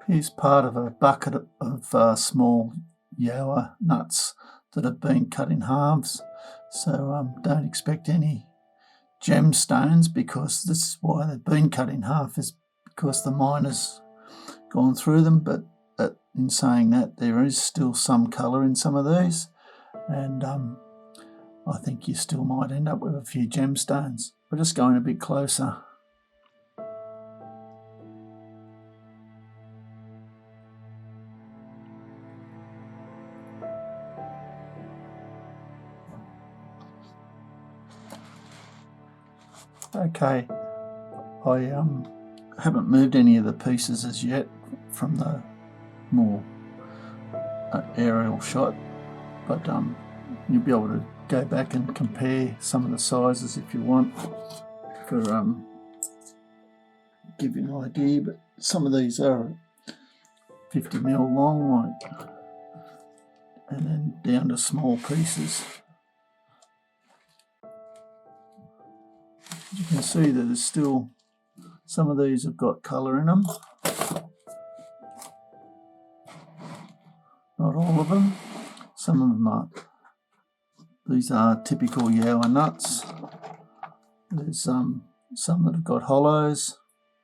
Here's part of a bucket of small yaoa nuts that have been cut in halves. So don't expect any gemstones, because this is why they've been cut in half, is because the miner's gone through them. But in saying that, there is still some colour in some of these, and I think you still might end up with a few gemstones. We're just going a bit closer. Okay, I haven't moved any of the pieces as yet from the more aerial shot, but you'll be able to go back and compare some of the sizes if you want, for give you an idea. But some of these are 50mm long, like, and then down to small pieces. You can see that there's still, some of these have got colour in them. Not all of them. Some of them are. These are typical yaoa nuts. There's some that have got hollows,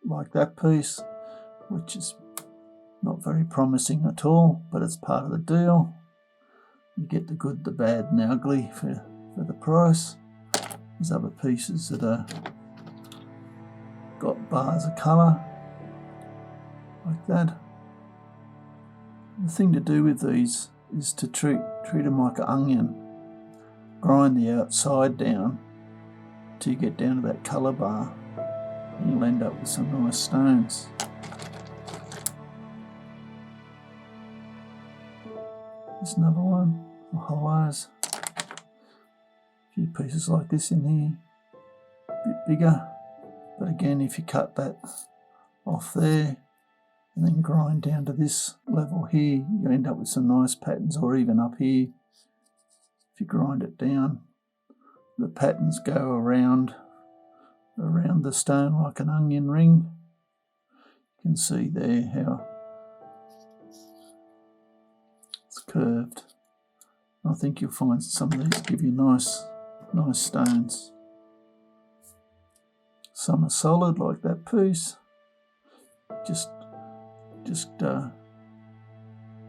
like that piece, which is not very promising at all, but it's part of the deal. You get the good, the bad and the ugly for the price. There's other pieces that are got bars of colour, like that. The thing to do with these is to treat them like an onion. Grind the outside down till you get down to that colour bar, and you'll end up with some nice stones. There's another one, the hollows. A few pieces like this in here, a bit bigger, but again, if you cut that off there and then grind down to this level here, you end up with some nice patterns. Or even up here, if you grind it down, the patterns go around the stone like an onion ring. You can see there how it's curved. I think you'll find some of these give you nice stones. Some are solid, like that piece. Just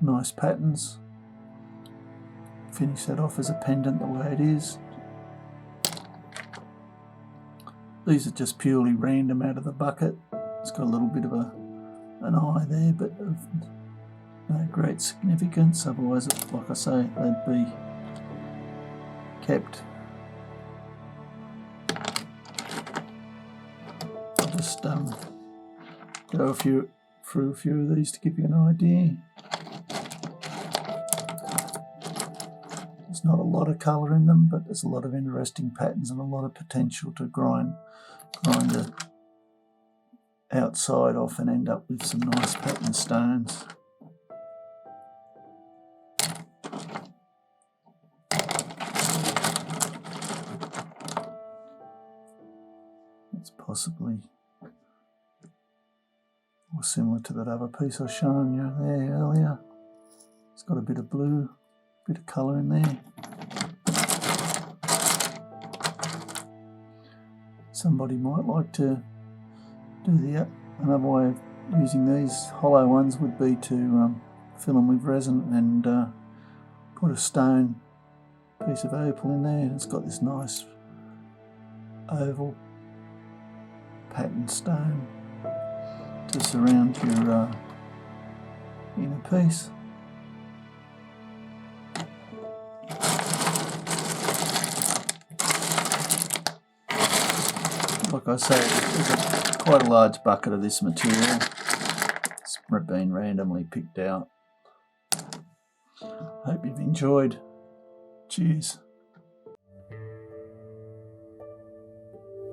nice patterns. Finish that off as a pendant the way it is. These are just purely random out of the bucket. It's got a little bit of an eye there, but of no great significance. Otherwise, like I say, they'd be kept. I'll just go through a few of these to give you an idea. There's not a lot of colour in them, but there's a lot of interesting patterns and a lot of potential to grind the outside off and end up with some nice pattern stones. That's possibly more similar to that other piece I was showing you there earlier. It's got a bit of blue, bit of colour in there. Somebody might like to do another way of using these hollow ones would be to fill them with resin and put a stone piece of opal in there. It's got this nice oval pattern stone to surround your inner piece. Like I say, there's quite a large bucket of this material. It's been randomly picked out. Hope you've enjoyed. Cheers.